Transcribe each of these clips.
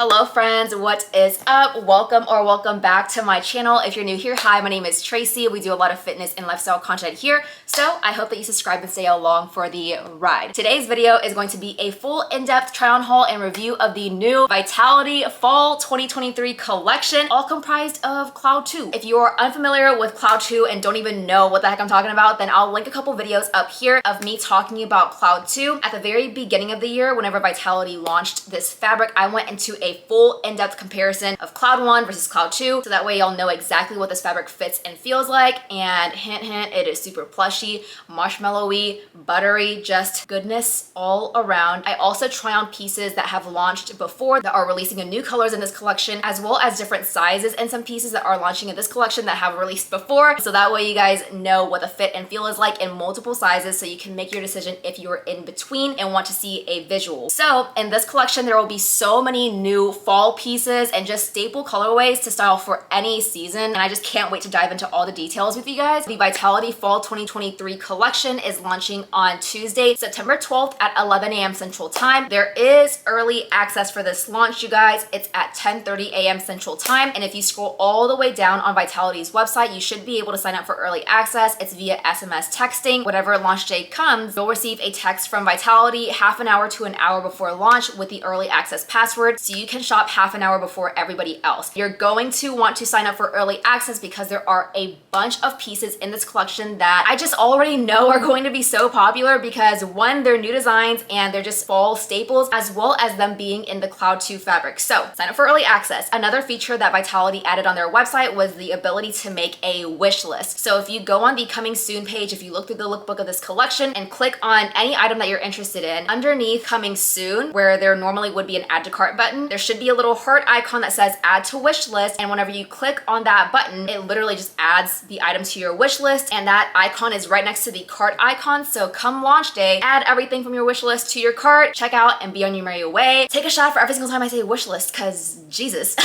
Hello friends, what is up? Welcome back to my channel. If you're new here, hi, my name is Tracy. We do a lot of fitness and lifestyle content here, so I hope that you subscribe and stay along for the ride. Today's video is going to be a full in-depth try-on haul and review of the new Vitality Fall 2023 collection, all comprised of Cloud 2. If you're unfamiliar with Cloud 2 and don't even know what the heck I'm talking about, then I'll link a couple videos up here of me talking about Cloud 2. At the very beginning of the year, whenever Vitality launched this fabric, I went into a full in-depth comparison of Cloud 1 versus Cloud 2, so that way y'all know exactly what this fabric fits and feels like. And hint hint, it is super plushy, marshmallowy, buttery, just goodness all around. I also try on pieces that have launched before that are releasing new colors in this collection, as well as different sizes and some pieces that are launching in this collection that have released before, so that way you guys know what the fit and feel is like in multiple sizes, so you can make your decision if you're in between and want to see a visual. So in this collection there will be so many new fall pieces and just staple colorways to style for any season, and I just can't wait to dive into all the details with you guys. The Vitality Fall 2023 collection is launching on Tuesday, September 12th at 11 a.m. Central Time. There is early access for this launch, you guys. It's at 10:30 a.m. Central Time, and if you scroll all the way down on Vitality's website, you should be able to sign up for early access. It's via SMS texting. Whatever launch day comes, you'll receive a text from Vitality half an hour to an hour before launch with the early access password, so you can shop half an hour before everybody else. You're going to want to sign up for early access because there are a bunch of pieces in this collection that I just already know are going to be so popular because one, they're new designs and they're just fall staples, as well as them being in the Cloud 2 fabric. So sign up for early access. Another feature that Vitality added on their website was the ability to make a wish list. So if you go on the coming soon page, if you look through the lookbook of this collection and click on any item that you're interested in, underneath coming soon, where there normally would be an add to cart button, there should be a little heart icon that says add to wish list, and whenever you click on that button, it literally just adds the item to your wish list, and that icon is right next to the cart icon. So come launch day, add everything from your wish list to your cart, check out, and be on your merry way. Take a shot for every single time I say wish list, because Jesus.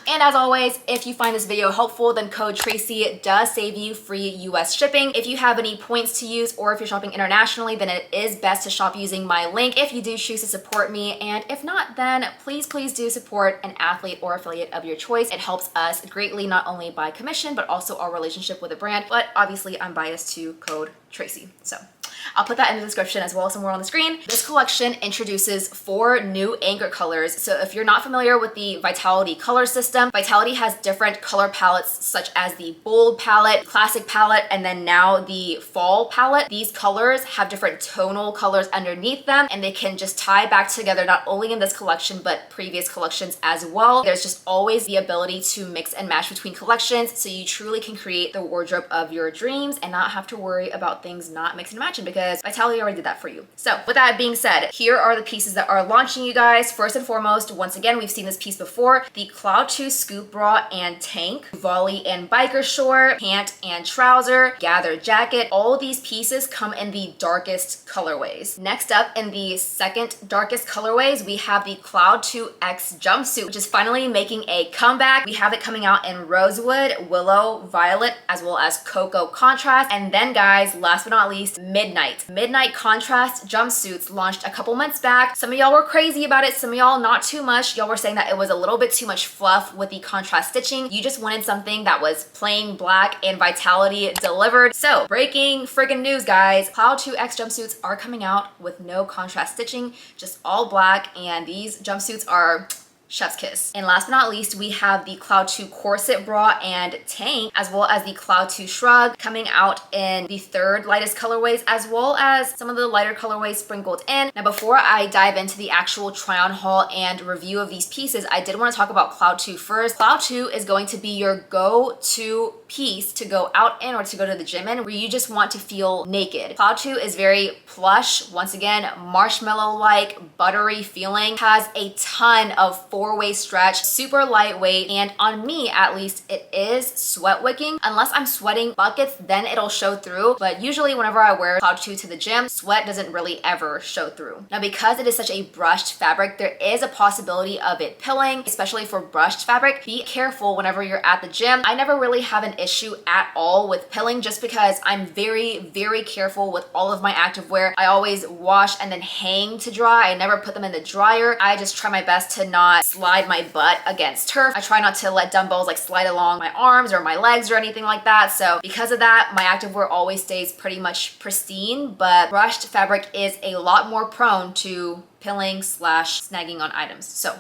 And as always, if you find this video helpful, then code Tracy does save you free US shipping. If you have any points to use, or if you're shopping internationally, then it is best to shop using my link if you do choose to support me, and if not, then please do support an athlete or affiliate of your choice. It helps us greatly, not only by commission, but also our relationship with the brand. But obviously I'm biased to code Tracy, so I'll put that in the description as well as somewhere on the screen. This collection introduces 4 new anchor colors. So if you're not familiar with the Vitality color system, Vitality has different color palettes such as the bold palette, classic palette, and then now the fall palette. These colors have different tonal colors underneath them, and they can just tie back together not only in this collection but previous collections as well. There's just always the ability to mix and match between collections, so you truly can create the wardrobe of your dreams and not have to worry about things not mixing and matching, because Vitality already did that for you. So with that being said, here are the pieces that are launching, you guys. First and foremost, once again, we've seen this piece before, the Cloud 2 scoop bra and tank, Volley and biker short, pant and trouser, gather jacket. All these pieces come in the darkest colorways. Next up, in the second darkest colorways, we have the Cloud 2 X jumpsuit, which is finally making a comeback. We have it coming out in rosewood, willow, violet, as well as cocoa contrast. And then guys, last but not least, Midnight contrast jumpsuits launched a couple months back. Some of y'all were crazy about it, some of y'all not too much. Y'all were saying that it was a little bit too much fluff with the contrast stitching. You just wanted something that was plain black, and Vitality delivered. So breaking friggin' news, guys. Cloud 2 X jumpsuits are coming out with no contrast stitching, just all black, and these jumpsuits are chef's kiss. And last but not least, we have the Cloud 2 corset bra and tank, as well as the Cloud 2 Shrug, coming out in the third lightest colorways, as well as some of the lighter colorways sprinkled in. Now, before I dive into the actual try-on haul and review of these pieces, I did want to talk about Cloud 2 first. Cloud 2 is going to be your go-to piece to go out in or to go to the gym in, where you just want to feel naked. Cloud 2 is very plush, once again, marshmallow-like, buttery feeling, has a ton of 4-way stretch, super lightweight, and on me at least, it is sweat wicking. Unless I'm sweating buckets, then it'll show through, but usually whenever I wear Cloud 2 to the gym, sweat doesn't really ever show through. Now, because it is such a brushed fabric, there is a possibility of it pilling, especially for brushed fabric. Be careful whenever you're at the gym. I never really have an issue at all with pilling, just because I'm very, very careful with all of my activewear. I always wash and then hang to dry. I never put them in the dryer. I just try my best to not slide my butt against turf. I try not to let dumbbells like slide along my arms or my legs or anything like that. So because of that, my activewear always stays pretty much pristine, but brushed fabric is a lot more prone to pilling / snagging on items. So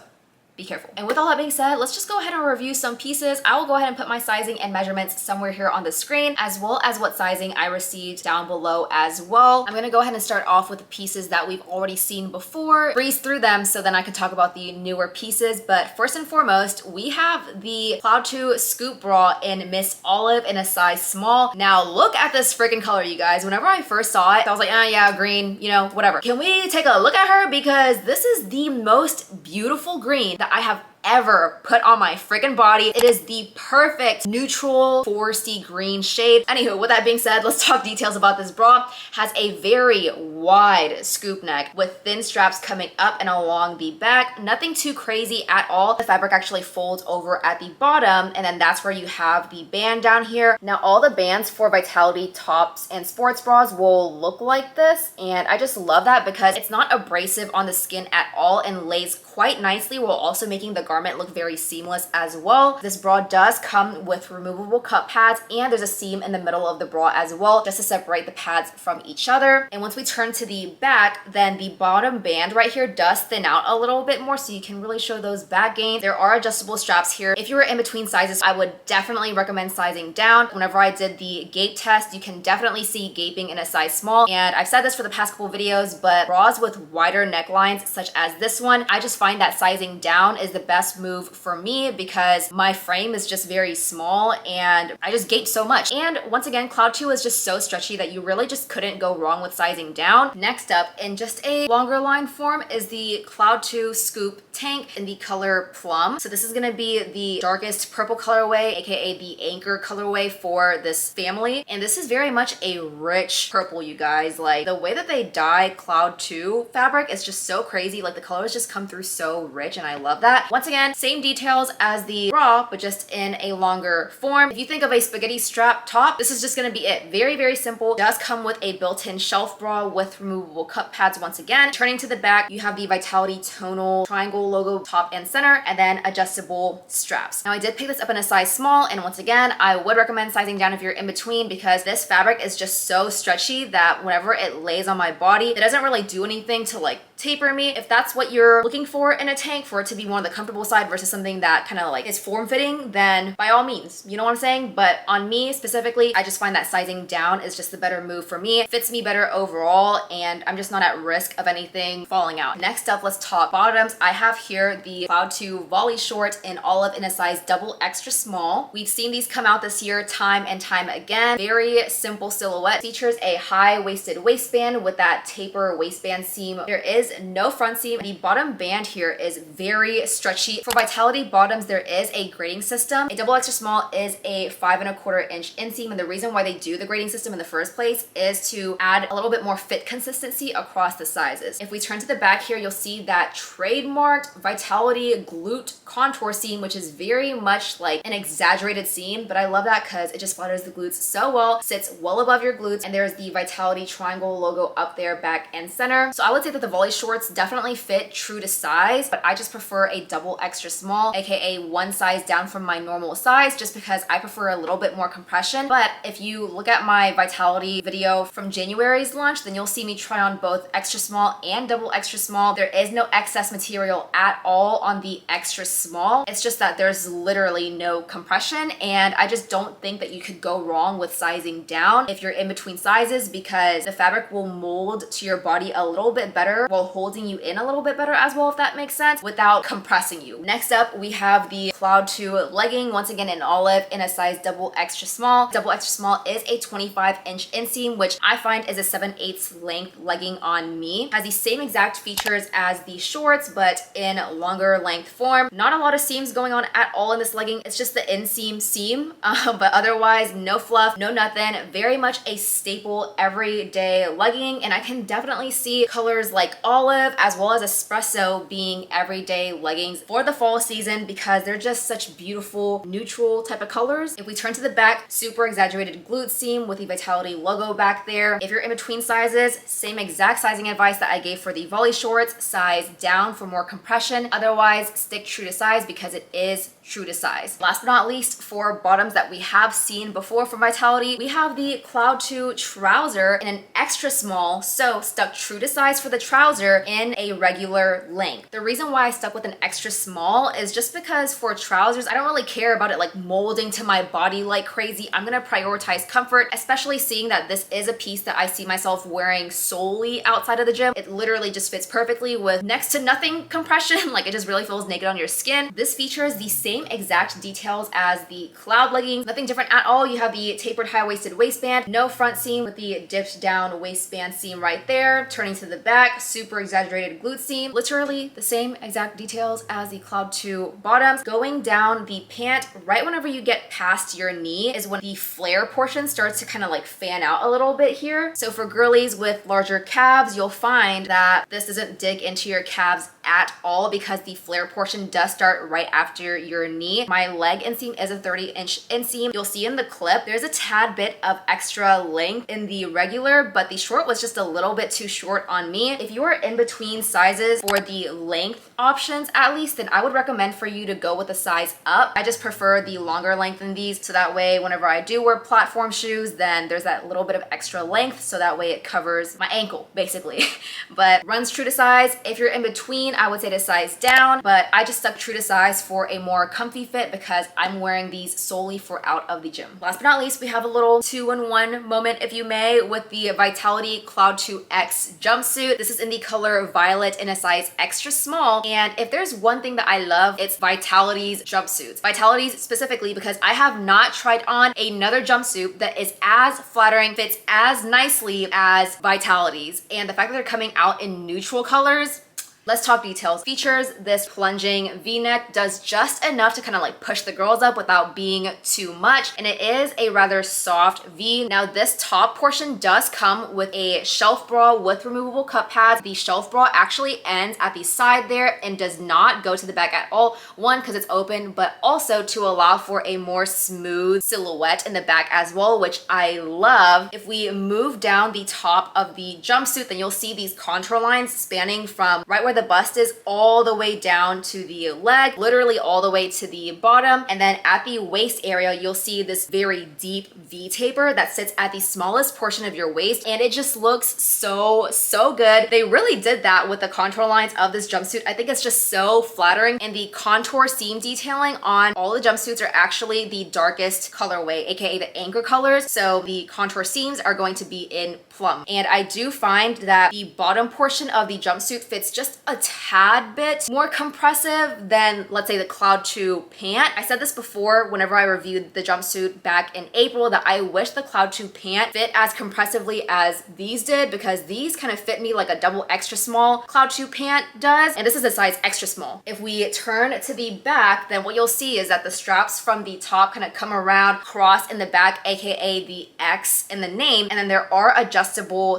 be careful. And with all that being said, let's just go ahead and review some pieces. I will go ahead and put my sizing and measurements somewhere here on the screen, as well as what sizing I received down below as well. I'm gonna go ahead and start off with the pieces that we've already seen before, breeze through them so then I can talk about the newer pieces. But first and foremost, we have the Cloud 2 Scoop Bra in Miss Olive in a size small. Now look at this freaking color, you guys. Whenever I first saw it, I was like, yeah, green, you know, whatever. Can we take a look at her? Because this is the most beautiful green that I have ever put on my freaking body. It is the perfect neutral foresty green shade. Anywho, with that being said, let's talk details about this bra. Has a very wide scoop neck with thin straps coming up and along the back. Nothing too crazy at all. The fabric actually folds over at the bottom, and then that's where you have the band down here. Now all the bands for Vitality tops and sports bras will look like this, and I just love that because it's not abrasive on the skin at all and lays quite nicely while also making the garment look very seamless as well. This bra does come with removable cup pads, and there's a seam in the middle of the bra as well, just to separate the pads from each other. And once we turn to the back, then the bottom band right here does thin out a little bit more, so you can really show those back gains. There are adjustable straps here. If you were in between sizes, I would definitely recommend sizing down. Whenever I did the gape test, you can definitely see gaping in a size small. And I've said this for the past couple videos, but bras with wider necklines, such as this one, I just find that sizing down is the best move for me because my frame is just very small and I just gape so much. And once again, Cloud 2 is just so stretchy that you really just couldn't go wrong with sizing down. Next up, in just a longer line form, is the Cloud 2 Scoop Tank in the color Plum. So this is gonna be the darkest purple colorway, aka the anchor colorway for this family. And this is very much a rich purple, you guys. Like the way that they dye Cloud 2 fabric is just so crazy. Like the colors just come through so rich, and I love that. Once again, same details as the bra, but just in a longer form. If you think of a spaghetti strap top, this is just gonna be it. Very, very simple. Does come with a built-in shelf bra with removable cup pads once again. Turning to the back, you have the Vitality tonal triangle logo top and center, and then adjustable straps. Now I did pick this up in a size small, and once again, I would recommend sizing down if you're in between because this fabric is just so stretchy that whenever it lays on my body, it doesn't really do anything to like taper me. If that's what you're looking for in a tank, for it to be more on the comfortable side versus something that kind of like is form-fitting, then by all means, you know what I'm saying? But on me specifically, I just find that sizing down is just the better move for me. It fits me better overall, and I'm just not at risk of anything falling out. Next up, let's talk bottoms. I have here the Cloud 2 Volley short in olive in a size double extra small. We've seen these come out this year time and time again. Very simple silhouette. Features a high-waisted waistband with that taper waistband seam. There is no front seam. The bottom band here is very stretchy. For Vitality bottoms, there is a grading system. A double extra small is a 5¼ inch inseam, and the reason why they do the grading system in the first place is to add a little bit more fit consistency across the sizes. If we turn to the back here, you'll see that trademarked Vitality glute contour seam, which is very much like an exaggerated seam, but I love that because it just flatters the glutes so well, sits well above your glutes, and there's the Vitality triangle logo up there, back and center. So I would say that the Volley shorts definitely fit true to size, but I just prefer a double extra small, aka one size down from my normal size, just because I prefer a little bit more compression. But if you look at my Vitality video from January's launch, then you'll see me try on both extra small and double extra small. There is no excess material at all on the extra small. It's just that there's literally no compression, and I just don't think that you could go wrong with sizing down if you're in between sizes, because the fabric will mold to your body a little bit better while holding you in a little bit better as well, if that makes sense, without compressing you. Next up, we have the Cloud 2 legging, once again in olive in a size double extra small. Double extra small is a 25-inch inseam, which I find is a 7/8 length legging on me. Has the same exact features as the shorts, but in longer length form. Not a lot of seams going on at all in this legging. It's just the inseam seam, but otherwise no fluff, no nothing. Very much a staple everyday legging, and I can definitely see colors like olive as well as espresso being everyday leggings for for the fall season because they're just such beautiful neutral type of colors. If we turn to the back, super exaggerated glute seam with the Vitality logo back there. If you're in between sizes, same exact sizing advice that I gave for the Volley shorts, size down for more compression. Otherwise, stick true to size because it is true to size. Last but not least, for bottoms that we have seen before from Vitality, we have the Cloud 2 trouser in an extra small, so stuck true to size for the trouser in a regular length. The reason why I stuck with an extra small is just because for trousers, I don't really care about it like molding to my body like crazy. I'm gonna prioritize comfort, especially seeing that this is a piece that I see myself wearing solely outside of the gym. It literally just fits perfectly with next to nothing compression, like it just really feels naked on your skin. This features the same exact details as the Cloud leggings, nothing different at all. You have the tapered high-waisted waistband, no front seam with the dipped down waistband seam right there. Turning to the back, super exaggerated glute seam, literally the same exact details as the Cloud 2 bottoms. Going down the pant, right whenever you get past your knee is when the flare portion starts to kind of like fan out a little bit here. So for girlies with larger calves, you'll find that this doesn't dig into your calves at all because the flare portion does start right after your knee. My leg inseam is a 30-inch inseam. You'll see in the clip, there's a tad bit of extra length in the regular, but the short was just a little bit too short on me. If you are in between sizes for the length options at least, then I would recommend for you to go with a size up. I just prefer the longer length in these, so that way whenever I do wear platform shoes, then there's that little bit of extra length, so that way it covers my ankle basically. But runs true to size. If you're in between, I would say to size down, but I just stuck true to size for a more comfy fit because I'm wearing these solely for out of the gym. Last but not least, we have a little 2-in-1 moment, if you may, with the Vitality Cloud 2X jumpsuit. This is in the color violet in a size extra small, and if there's one thing that I love, it's Vitality's jumpsuits. Vitality's specifically because I have not tried on another jumpsuit that is as flattering, fits as nicely as Vitality's, and the fact that they're coming out in neutral colors. Let's talk details. Features this plunging V-neck, does just enough to kind of like push the girls up without being too much, and it is a rather soft V. Now this top portion does come with a shelf bra with removable cup pads. The shelf bra actually ends at the side there and does not go to the back at all. One, because it's open, but also to allow for a more smooth silhouette in the back as well, which I love. If we move down the top of the jumpsuit, then you'll see these contour lines spanning from right where the bust is all the way down to the leg, literally all the way to the bottom. And then at the waist area, you'll see this very deep V taper that sits at the smallest portion of your waist, and it just looks so good. They really did that with the contour lines of this jumpsuit. I think it's just so flattering, and the contour seam detailing on all the jumpsuits are actually the darkest colorway, aka the anchor colors. So the contour seams are going to be in Plum, and I do find that the bottom portion of the jumpsuit fits just a tad bit more compressive than, let's say, the Cloud 2 pant. I said this before whenever I reviewed the jumpsuit back in April that I wish the Cloud 2 pant fit as compressively as these did, because these kind of fit me like a double extra small Cloud 2 pant does, and this is a size extra small. If we turn to the back, then what you'll see is that the straps from the top kind of come around, cross in the back, aka the X in the name, and then there are adjustable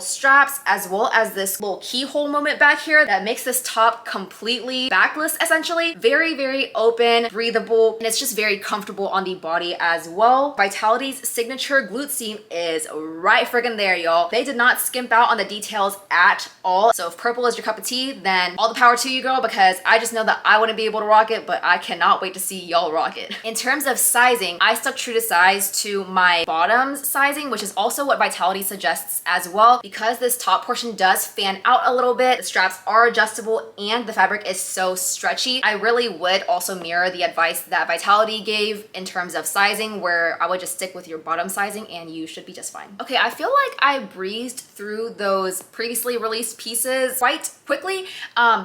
straps as well as this little keyhole moment back here that makes this top completely backless essentially. Very open, breathable, and it's just very comfortable on the body as well. Vitality's signature glute seam is right friggin' there, y'all. They did not skimp out on the details at all. So if purple is your cup of tea, then all the power to you, girl, because I just know that I wouldn't be able to rock it, but I cannot wait to see y'all rock it. In terms of sizing, I stuck true to size to my bottoms sizing, which is also what Vitality suggests as well. Because this top portion does fan out a little bit, the straps are adjustable and the fabric is so stretchy. I really would also mirror the advice that Vitality gave in terms of sizing, where I would just stick with your bottom sizing and you should be just fine. Okay, I feel like I breezed through those previously released pieces quite quickly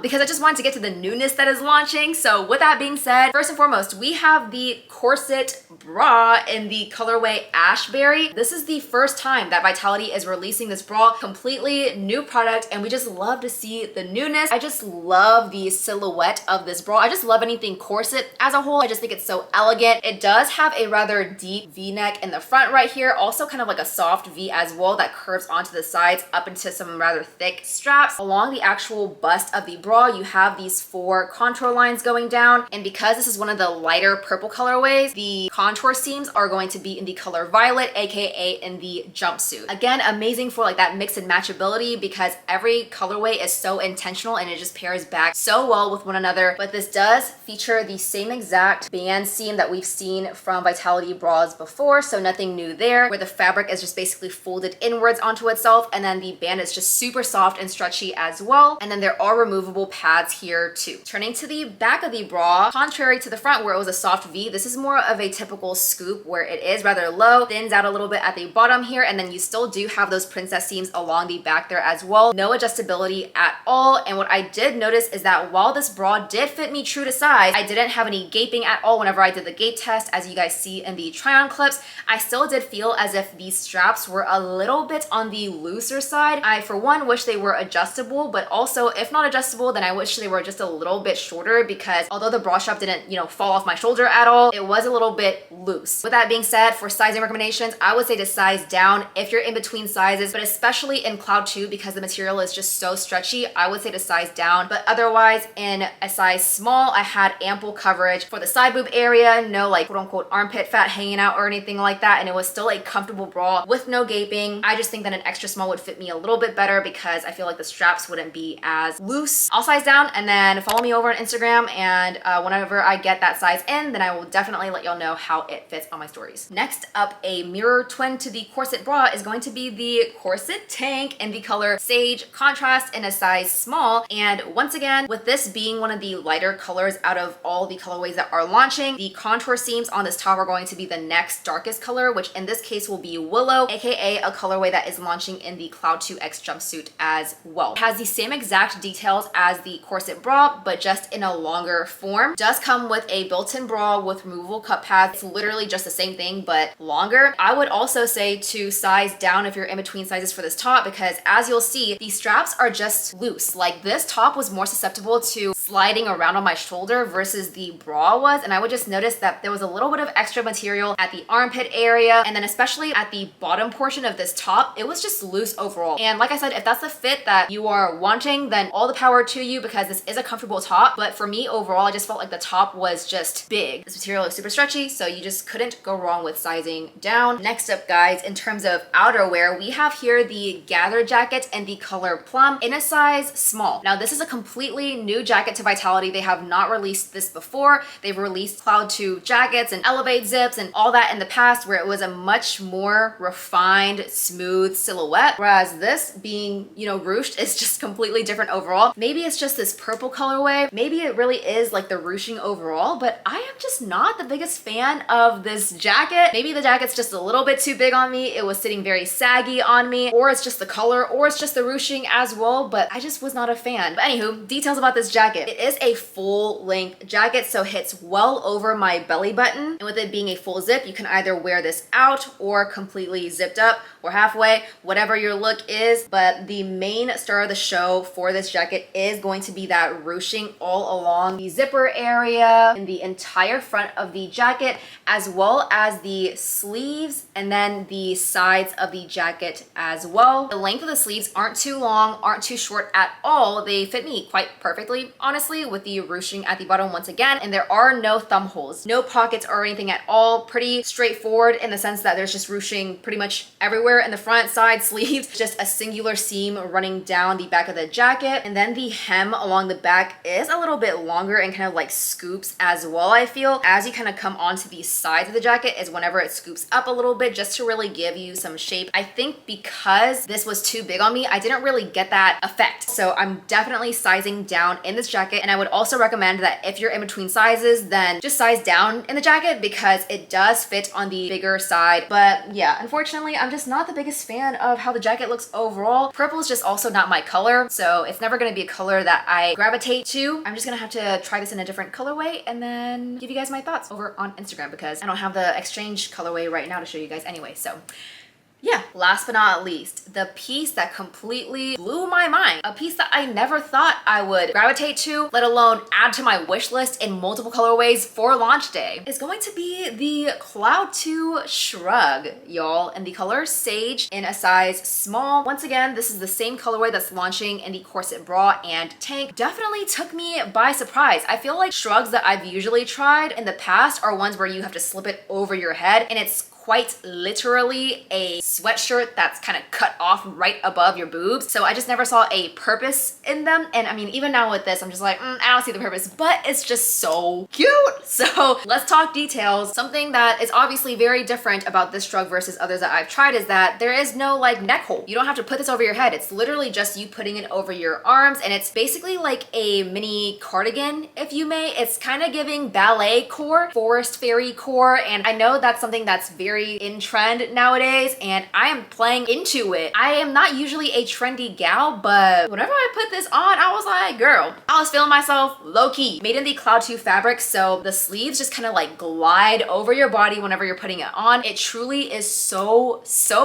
because I just wanted to get to the newness that is launching. So with that being said, first and foremost, we have the Corset bra in the colorway Ashberry. This is the first time that Vitality is releasing releasing this bra, completely new product, and we just love to see the newness. I just love the silhouette of this bra. I just love anything corset as a whole. I just think it's so elegant. It does have a rather deep V-neck in the front right here, also kind of like a soft V as well that curves onto the sides up into some rather thick straps. Along the actual bust of the bra, you have these 4 contour lines going down, and because this is one of the lighter purple colorways, the contour seams are going to be in the color violet, aka in the jumpsuit. Again, amazing for like that mix and matchability because every colorway is so intentional and it just pairs back so well with one another. But this does feature the same exact band seam that we've seen from Vitality bras before, so nothing new there, where the fabric is just basically folded inwards onto itself, and then the band is just super soft and stretchy as well. And then there are removable pads here too. Turning to the back of the bra, contrary to the front where it was a soft V, this is more of a typical scoop where it is rather low, thins out a little bit at the bottom here, and then you still do have those princess seams along the back there as well. No adjustability at all. And what I did notice is that while this bra did fit me true to size, I didn't have any gaping at all whenever I did the gape test, as you guys see in the try on clips. I still did feel as if these straps were a little bit on the looser side. I, for one, wish they were adjustable, but also if not adjustable, then I wish they were just a little bit shorter because although the bra strap didn't, fall off my shoulder at all, it was a little bit loose. With that being said, for sizing recommendations, I would say to size down if you're in between sizes, but especially in Cloud 2 because the material is just so stretchy, I would say to size down. But otherwise, in a size small, I had ample coverage for the side boob area, no like quote unquote armpit fat hanging out or anything like that, and it was still a comfortable bra with no gaping. I just think that an extra small would fit me a little bit better because I feel like the straps wouldn't be as loose. I'll size down and then follow me over on Instagram, and whenever I get that size in, then I will definitely let y'all know how it fits on my stories. Next up, a mirror twin to the corset bra is going to be the corset tank in the color Sage Contrast in a size small. And once again, with this being one of the lighter colors out of all the colorways that are launching, the contour seams on this top are going to be the next darkest color, which in this case will be Willow, aka a colorway that is launching in the Cloud 2X jumpsuit as well. It has the same exact details as the corset bra, but just in a longer form. Does come with a built-in bra with removable cup pads. It's literally just the same thing, but longer. I would also say to size down if you're in between sizes for this top because as you'll see, the straps are just loose. Like this top was more susceptible to sliding around on my shoulder versus the bra was, and I would just notice that there was a little bit of extra material at the armpit area, and then especially at the bottom portion of this top, it was just loose overall. And like I said, if that's the fit that you are wanting, then all the power to you because this is a comfortable top. But for me overall, I just felt like the top was just big. This material is super stretchy, so you just couldn't go wrong with sizing down. Next up, guys, in terms of outerwear, we have here the Gather jacket in the color Plum in a size small. Now, this is a completely new jacket to Vitality. They have not released this before. They've released Cloud 2 jackets and Elevate zips and all that in the past where it was a much more refined, smooth silhouette, whereas this being, ruched is just completely different overall. Maybe it's just this purple colorway. Maybe it really is like the ruching overall, but I am just not the biggest fan of this jacket. Maybe the jacket's just a little bit too big on me. It was sitting very saggy on me, or it's just the color, or it's just the ruching as well, but I just was not a fan. But anywho, details about this jacket. It is a full length jacket, so it hits well over my belly button. And with it being a full zip, you can either wear this out or completely zipped up or halfway, whatever your look is. But the main star of the show for this jacket is going to be that ruching all along the zipper area and the entire front of the jacket, as well as the sleeves and then the sides of the jacket as well. The length of the sleeves aren't too long, aren't too short at all. They fit me quite perfectly, honestly, with the ruching at the bottom once again. And there are no thumb holes, no pockets or anything at all. Pretty straightforward in the sense that there's just ruching pretty much everywhere in the front, side, sleeves, just a singular seam running down the back of the jacket. And then the hem along the back is a little bit longer and kind of like scoops as well, I feel. As you kind of come onto the sides of the jacket is whenever it scoops up a little bit just to really give you some shape. I think because this was too big on me, I didn't really get that effect. So I'm definitely sizing down in this jacket, and I would also recommend that if you're in between sizes, then just size down in the jacket because it does fit on the bigger side. But yeah, unfortunately, I'm just not the biggest fan of how the jacket looks overall. Purple is just also not my color, so it's never going to be a color that I gravitate to. I'm just gonna have to try this in a different colorway and then give you guys my thoughts over on Instagram because I don't have the exchange colorway right now to show you guys anyway. So Yeah, last but not least, the piece that completely blew my mind, a piece that I never thought I would gravitate to, let alone add to my wish list in multiple colorways for launch day, is going to be the Cloud 2 Shrug, y'all, in the color Sage in a size small. Once again, this is the same colorway that's launching in the Corset bra and tank. Definitely took me by surprise. I feel like shrugs that I've usually tried in the past are ones where you have to slip it over your head, and it's quite literally a sweatshirt that's kind of cut off right above your boobs. So I just never saw a purpose in them. And I mean, even now with this, I'm just like, I don't see the purpose, but it's just so cute. So let's talk details. Something that is obviously very different about this shrug versus others that I've tried is that there is no like neck hole. You don't have to put this over your head. It's literally just you putting it over your arms, and it's basically like a mini cardigan, if you may. It's kind of giving ballet core, forest fairy core, and I know that's something that's very in trend nowadays, and I am playing into it. I am not usually a trendy gal, but whenever I put this on, I was like, girl, I was feeling myself low-key. Made in the Cloud 2 fabric, so the sleeves just kind of like glide over your body whenever you're putting it on. It truly is so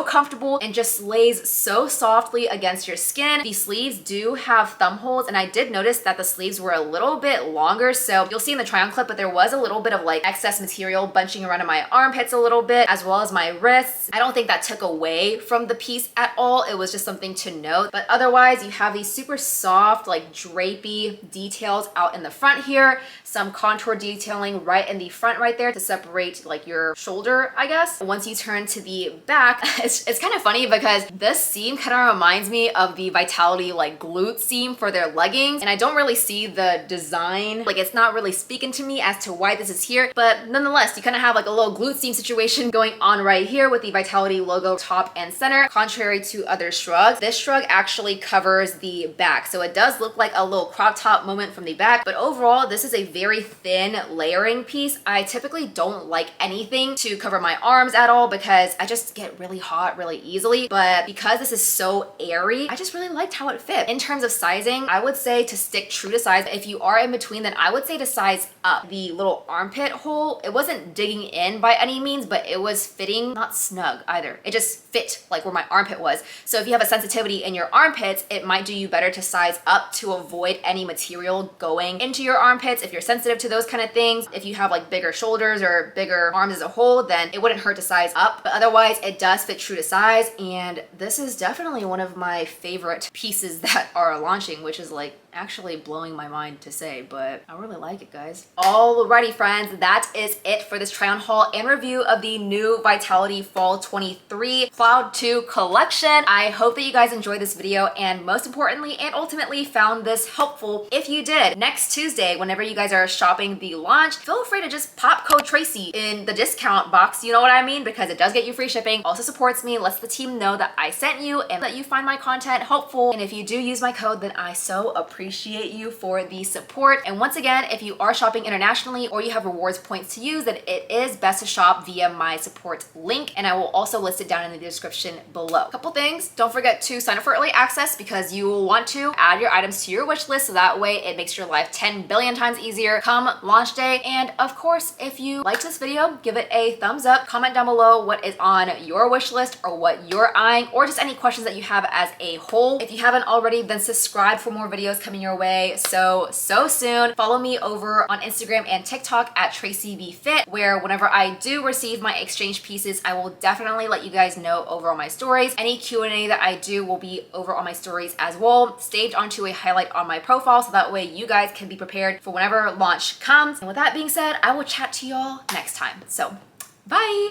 comfortable and just lays so softly against your skin. The sleeves do have thumb holes, and I did notice that the sleeves were a little bit longer, so you'll see in the try on clip, but there was a little bit of like excess material bunching around in my armpits a little bit, as well as my wrists. I don't think that took away from the piece at all. It was just something to note. But otherwise, you have these super soft, like drapey details out in the front here, some contour detailing right in the front right there to separate like your shoulder, I guess. Once you turn to the back, it's kind of funny because this seam kind of reminds me of the Vitality like glute seam for their leggings, and I don't really see the design. Like, it's not really speaking to me as to why this is here, but nonetheless, you kind of have like a little glute seam situation going on right here with the Vitality logo top and center. Contrary to other shrugs, this shrug actually covers the back, so it does look like a little crop top moment from the back, but overall this is a very thin layering piece. I typically don't like anything to cover my arms at all because I just get really hot really easily, but because this is so airy, I just really liked how it fit. In terms of sizing, I would say to stick true to size. If you are in between, then I would say to size up. The little armpit hole, it wasn't digging in by any means, but it was fitting, not snug either. It just fit like where my armpit was. So if you have a sensitivity in your armpits, it might do you better to size up to avoid any material going into your armpits if you're sensitive to those kind of things. If you have like bigger shoulders or bigger arms as a whole, then it wouldn't hurt to size up, but otherwise it does fit true to size. And this is definitely one of my favorite pieces that are launching, which is like actually blowing my mind to say, but I really like it, guys. Alrighty, friends, that is it for this try on haul and review of the new Vitality Fall 23 Cloud 2 collection. I hope that you guys enjoyed this video, and most importantly and ultimately found this helpful. If you did, next Tuesday, whenever you guys are shopping the launch, feel free to just pop code Tracy in the discount box, you know what I mean, because it does get you free shipping, also supports me, lets the team know that I sent you and that you find my content helpful. And if you do use my code, then I so appreciate you for the support. And once again, if you are shopping internationally or you have rewards points to use, then it is best to shop via my support link, and I will also list it down in the description below. A couple things, don't forget to sign up for early access because you will want to add your items to your wish list, so that way it makes your life 10 billion times easier come launch day. And of course, if you liked this video, give it a thumbs up, comment down below what is on your wish list or what you're eyeing, or just any questions that you have as a whole. If you haven't already, then subscribe for more videos coming your way so soon. Follow me over on Instagram and TikTok at TracyVFit, where whenever I do receive my exchange pieces, I will definitely let you guys know over on my stories. Any Q&A that I do will be over on my stories as well, staged onto a highlight on my profile, so that way you guys can be prepared for whenever launch comes. And with that being said, I will chat to y'all next time. So, bye!